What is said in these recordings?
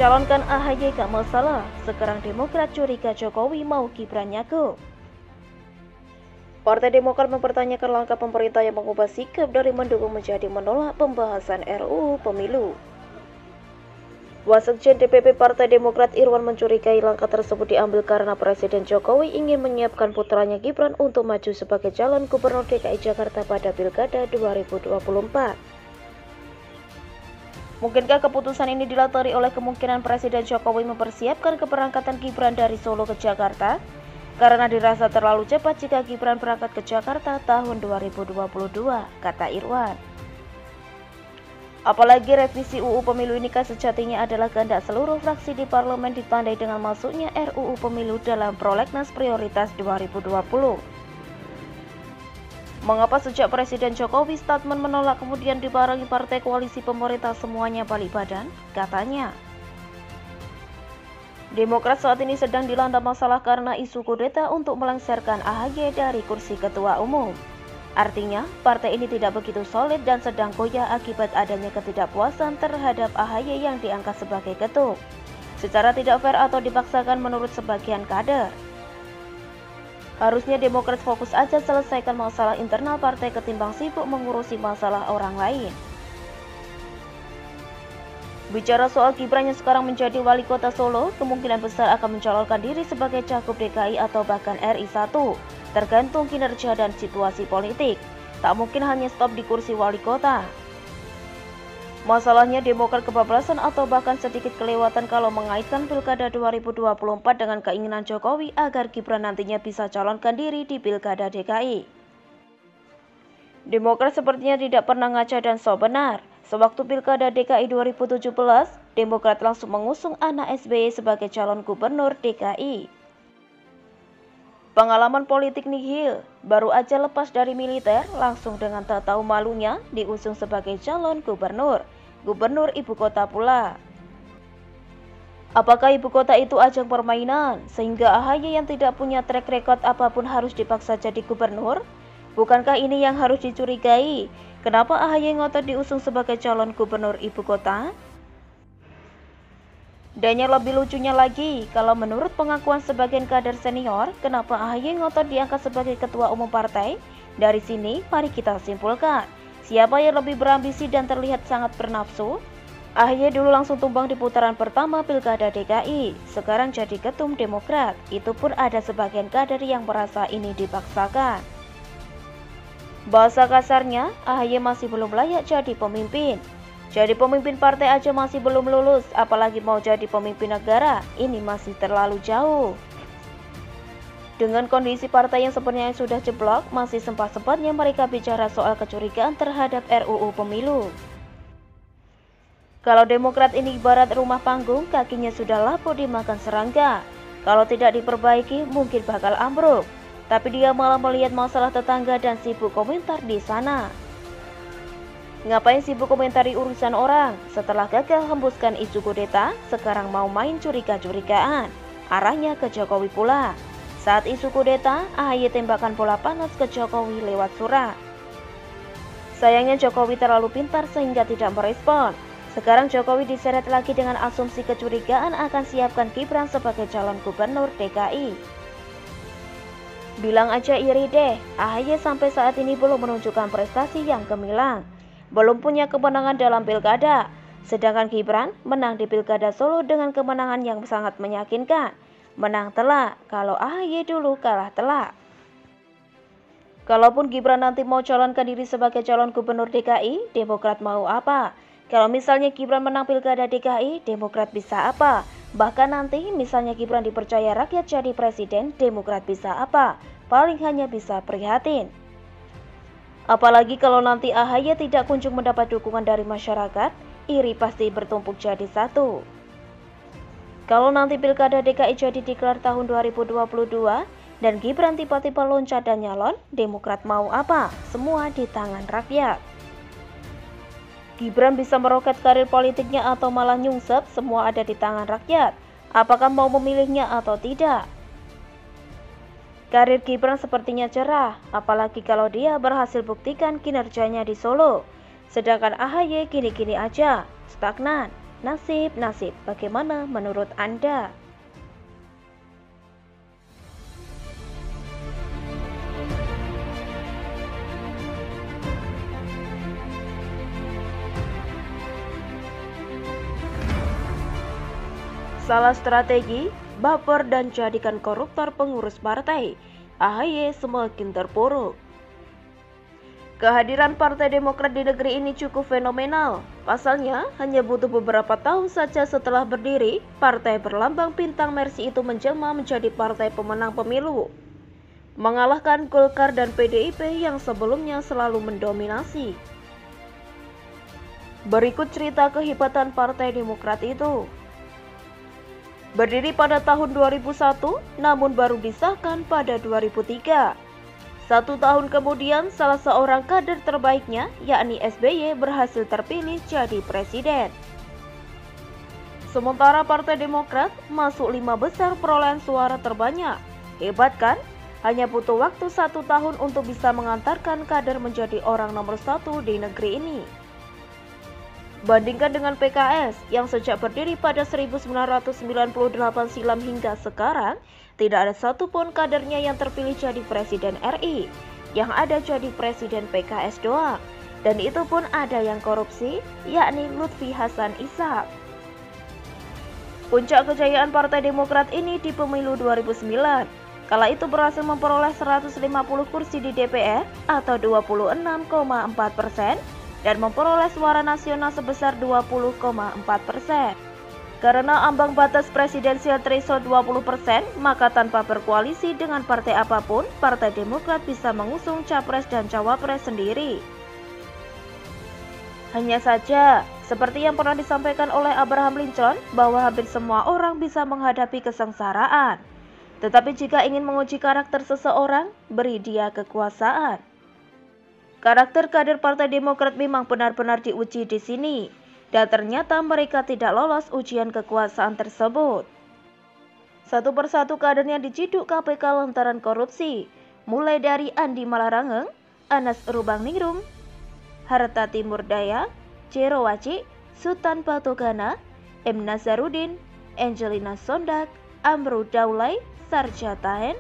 Calonkan AHY gak masalah, sekarang Demokrat curiga Jokowi mau Gibran nyago. Partai Demokrat mempertanyakan langkah pemerintah yang mengubah sikap dari mendukung menjadi menolak pembahasan RUU Pemilu. Wasekjen DPP Partai Demokrat Irwan mencurigai langkah tersebut diambil karena Presiden Jokowi ingin menyiapkan putranya Gibran untuk maju sebagai calon gubernur DKI Jakarta pada Pilkada 2024. Mungkinkah keputusan ini dilatari oleh kemungkinan Presiden Jokowi mempersiapkan keberangkatan Gibran dari Solo ke Jakarta? Karena dirasa terlalu cepat jika Gibran berangkat ke Jakarta tahun 2022, kata Irwan. Apalagi revisi UU Pemilu ini kan sejatinya adalah kehendak seluruh fraksi di parlemen ditandai dengan masuknya RUU Pemilu dalam prolegnas prioritas 2020. Mengapa sejak Presiden Jokowi statement menolak kemudian dibarengi partai koalisi pemerintah semuanya balik badan? Katanya, Demokrat saat ini sedang dilanda masalah karena isu kudeta untuk melengsarkan AHY dari kursi ketua umum. Artinya, partai ini tidak begitu solid dan sedang goyah akibat adanya ketidakpuasan terhadap AHY yang diangkat sebagai ketum, secara tidak fair atau dipaksakan menurut sebagian kader. Harusnya Demokrat fokus aja selesaikan masalah internal partai ketimbang sibuk mengurusi masalah orang lain. Bicara soal Gibran yang sekarang menjadi wali kota Solo, kemungkinan besar akan mencalonkan diri sebagai cagup DKI atau bahkan RI 1, tergantung kinerja dan situasi politik. Tak mungkin hanya stop di kursi wali kota. Masalahnya Demokrat kebablasan atau bahkan sedikit kelewatan kalau mengaitkan Pilkada 2024 dengan keinginan Jokowi agar Gibran nantinya bisa calonkan diri di Pilkada DKI. Demokrat sepertinya tidak pernah ngaca dan sok benar. Sewaktu Pilkada DKI 2017, Demokrat langsung mengusung anak SBY sebagai calon gubernur DKI. Pengalaman politik nihil, baru aja lepas dari militer, langsung dengan tak tahu malunya diusung sebagai calon gubernur ibu kota pula. Apakah ibu kota itu ajang permainan, sehingga AHY yang tidak punya track record apapun harus dipaksa jadi gubernur? Bukankah ini yang harus dicurigai? Kenapa AHY ngotot diusung sebagai calon gubernur ibu kota? Dan yang lebih lucunya lagi, kalau menurut pengakuan sebagian kader senior, kenapa AHY ngotot diangkat sebagai ketua umum partai? Dari sini, mari kita simpulkan, siapa yang lebih berambisi dan terlihat sangat bernafsu? AHY dulu langsung tumbang di putaran pertama Pilkada DKI, sekarang jadi ketum Demokrat. Itu pun ada sebagian kader yang merasa ini dipaksakan. Bahasa kasarnya, AHY masih belum layak jadi pemimpin. Jadi pemimpin partai aja masih belum lulus, apalagi mau jadi pemimpin negara, ini masih terlalu jauh. Dengan kondisi partai yang sebenarnya sudah jeblok, masih sempat-sempatnya mereka bicara soal kecurigaan terhadap RUU Pemilu. Kalau Demokrat ini ibarat rumah panggung, kakinya sudah lapuk dimakan serangga. Kalau tidak diperbaiki, mungkin bakal ambruk. Tapi dia malah melihat masalah tetangga dan sibuk komentar di sana. Ngapain sibuk komentari urusan orang? Setelah gagal hembuskan isu kudeta, sekarang mau main curiga-curigaan. Arahnya ke Jokowi pula. Saat isu kudeta, AHY tembakan bola panas ke Jokowi lewat surat. Sayangnya Jokowi terlalu pintar sehingga tidak merespon. Sekarang Jokowi diseret lagi dengan asumsi kecurigaan akan siapkan Gibran sebagai calon gubernur DKI. Bilang aja iri deh, AHY sampai saat ini belum menunjukkan prestasi yang gemilang. Belum punya kemenangan dalam pilkada, sedangkan Gibran menang di Pilkada Solo dengan kemenangan yang sangat meyakinkan. Menang telak, kalau AHY dulu kalah telak. Kalaupun Gibran nanti mau calonkan diri sebagai calon gubernur DKI, Demokrat mau apa? Kalau misalnya Gibran menang Pilkada DKI, Demokrat bisa apa? Bahkan nanti misalnya Gibran dipercaya rakyat jadi presiden, Demokrat bisa apa? Paling hanya bisa prihatin. Apalagi kalau nanti AHY tidak kunjung mendapat dukungan dari masyarakat, iri pasti bertumpuk jadi satu. Kalau nanti Pilkada DKI jadi digelar tahun 2022 dan Gibran tiba-tiba loncat dan nyalon, Demokrat mau apa? Semua di tangan rakyat. Gibran bisa meroket karir politiknya atau malah nyungsep, semua ada di tangan rakyat. Apakah mau memilihnya atau tidak? Karir Gibran sepertinya cerah, apalagi kalau dia berhasil buktikan kinerjanya di Solo. Sedangkan AHY gini-gini aja, stagnan. Nasib, bagaimana menurut Anda? Salah strategi, baper dan jadikan koruptor pengurus partai, AHY semakin terpuruk. Kehadiran Partai Demokrat di negeri ini cukup fenomenal. Pasalnya, hanya butuh beberapa tahun saja setelah berdiri, partai berlambang bintang Mercy itu menjelma menjadi partai pemenang pemilu, mengalahkan Golkar dan PDIP yang sebelumnya selalu mendominasi. Berikut cerita kehebatan Partai Demokrat itu. Berdiri pada tahun 2001, namun baru disahkan pada 2003. 1 tahun kemudian, salah seorang kader terbaiknya, yakni SBY, berhasil terpilih jadi presiden. Sementara Partai Demokrat masuk 5 besar perolehan suara terbanyak. Hebat kan? Hanya butuh waktu 1 tahun untuk bisa mengantarkan kader menjadi orang nomor 1 di negeri ini. Bandingkan dengan PKS yang sejak berdiri pada 1998 silam hingga sekarang, tidak ada satupun kadernya yang terpilih jadi presiden RI. Yang ada jadi presiden PKS doang. Dan itu pun ada yang korupsi, yakni Lutfi Hasan Ishak. Puncak kejayaan Partai Demokrat ini di pemilu 2009. Kala itu berhasil memperoleh 150 kursi di DPR atau 26,4%. Dan memperoleh suara nasional sebesar 20,4%. Karena ambang batas presidensial threshold 20%, maka tanpa berkoalisi dengan partai apapun, Partai Demokrat bisa mengusung capres dan cawapres sendiri. Hanya saja, seperti yang pernah disampaikan oleh Abraham Lincoln, bahwa hampir semua orang bisa menghadapi kesengsaraan. Tetapi jika ingin menguji karakter seseorang, beri dia kekuasaan. Karakter kader Partai Demokrat memang benar-benar diuji di sini, dan ternyata mereka tidak lolos ujian kekuasaan tersebut. Satu persatu kadernya diciduk KPK lantaran korupsi, mulai dari Andi Malarangeng, Anas Urbaningrum, Harta Timur Daya, Jero Waci, Sultan Batugana, M. Nazarudin, Angelina Sondak, Amru Daulay, Sarja Tahen,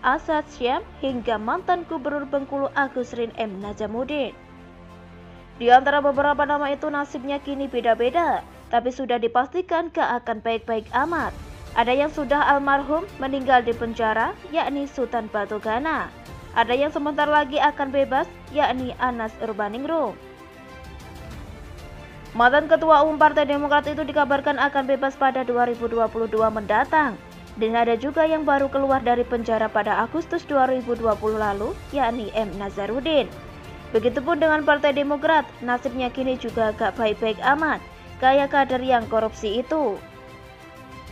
Asad Syam, hingga mantan Gubernur Bengkulu Agusrin M. Najamuddin. Di antara beberapa nama itu nasibnya kini beda-beda, tapi sudah dipastikan gak akan baik-baik amat. Ada yang sudah almarhum meninggal di penjara, yakni Sultan Batugana. Ada yang sebentar lagi akan bebas, yakni Anas Urbaningrum. Mantan Ketua Umum Partai Demokrat itu dikabarkan akan bebas pada 2022 mendatang. Dan ada juga yang baru keluar dari penjara pada Agustus 2020 lalu, yakni M. Nazarudin. Begitupun dengan Partai Demokrat, nasibnya kini juga gak baik-baik amat, kayak kader yang korupsi itu.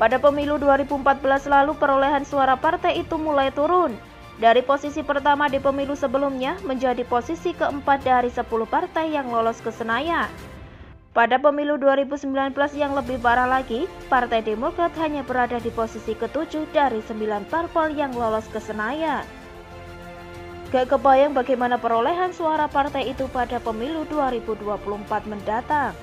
Pada pemilu 2014 lalu, perolehan suara partai itu mulai turun. Dari posisi pertama di pemilu sebelumnya, menjadi posisi keempat dari 10 partai yang lolos ke Senayan. Pada pemilu 2019 yang lebih parah lagi, Partai Demokrat hanya berada di posisi ke-7 dari 9 parpol yang lolos ke Senayan. Gak kebayang bagaimana perolehan suara partai itu pada pemilu 2024 mendatang.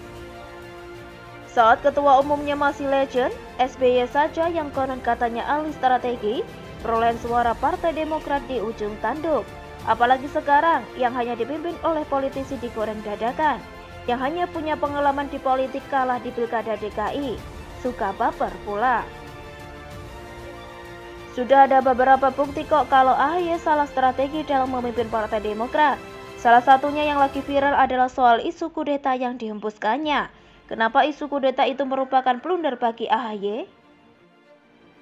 Saat ketua umumnya masih legend, SBY saja yang konon katanya ahli strategi, perolehan suara Partai Demokrat di ujung tanduk. Apalagi sekarang yang hanya dipimpin oleh politisi digoreng dadakan, yang hanya punya pengalaman di politik kalah di Pilkada DKI, suka baper pula. Sudah ada beberapa bukti kok kalau AHY salah strategi dalam memimpin Partai Demokrat. Salah satunya yang lagi viral adalah soal isu kudeta yang dihembuskannya. Kenapa isu kudeta itu merupakan blunder bagi AHY?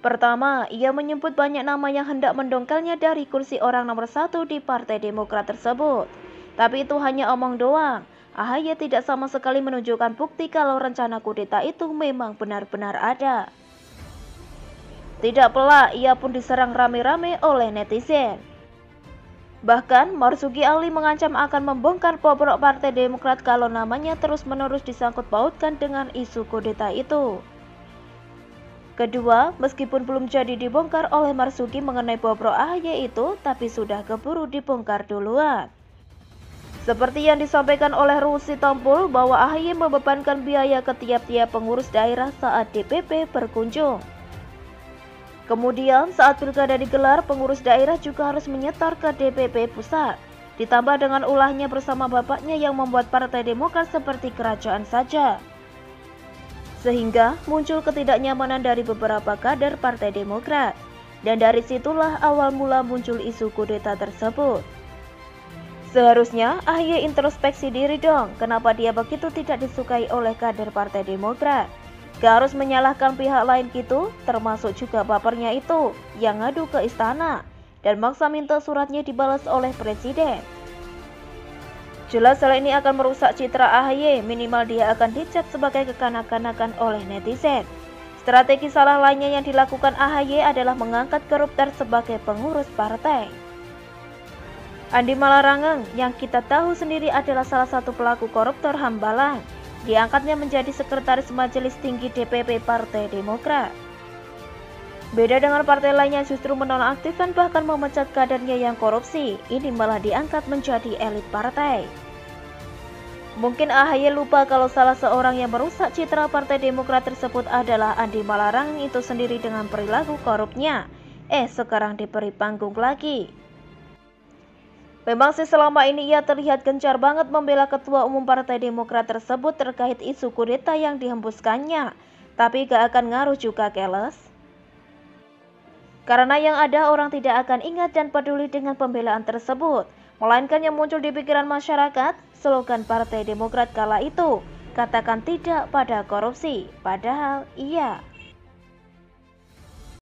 Pertama, ia menyebut banyak nama yang hendak mendongkelnya dari kursi orang nomor 1 di Partai Demokrat tersebut. Tapi itu hanya omong doang. AHY tidak sama sekali menunjukkan bukti kalau rencana kudeta itu memang benar-benar ada. Tidak pelak, ia pun diserang rame-rame oleh netizen. Bahkan, Marzuki Ali mengancam akan membongkar bobrok Partai Demokrat kalau namanya terus-menerus disangkut pautkan dengan isu kudeta itu. Kedua, meskipun belum jadi dibongkar oleh Marzuki mengenai bobrok AHY itu, tapi sudah keburu dibongkar duluan. Seperti yang disampaikan oleh Rusi Tompul bahwa AHY membebankan biaya ke tiap-tiap pengurus daerah saat DPP berkunjung. Kemudian saat pilkada digelar, pengurus daerah juga harus menyetor ke DPP pusat. Ditambah dengan ulahnya bersama bapaknya yang membuat Partai Demokrat seperti kerajaan saja. Sehingga muncul ketidaknyamanan dari beberapa kader Partai Demokrat. Dan dari situlah awal mula muncul isu kudeta tersebut. Seharusnya AHY introspeksi diri dong, kenapa dia begitu tidak disukai oleh kader Partai Demokrat. Gak harus menyalahkan pihak lain gitu, termasuk juga bapernya itu yang ngadu ke istana dan maksa minta suratnya dibalas oleh presiden. Jelas hal ini akan merusak citra AHY, minimal dia akan dicap sebagai kekanak-kanakan oleh netizen. Strategi salah lainnya yang dilakukan AHY adalah mengangkat koruptor sebagai pengurus partai. Andi Malarangeng yang kita tahu sendiri adalah salah satu pelaku koruptor Hambalang. Diangkatnya menjadi sekretaris Majelis Tinggi DPP Partai Demokrat. Beda dengan partai lainnya justru menonaktifkan bahkan memecat kadernya yang korupsi, ini malah diangkat menjadi elit partai. Mungkin AHY lupa kalau salah seorang yang merusak citra Partai Demokrat tersebut adalah Andi Malarangeng itu sendiri dengan perilaku korupnya. Sekarang diberi panggung lagi. Memang sih selama ini ia terlihat gencar banget membela Ketua Umum Partai Demokrat tersebut terkait isu kudeta yang dihembuskannya. Tapi gak akan ngaruh juga keles. Karena yang ada orang tidak akan ingat dan peduli dengan pembelaan tersebut. Melainkan yang muncul di pikiran masyarakat, slogan Partai Demokrat kala itu, katakan tidak pada korupsi. Padahal iya.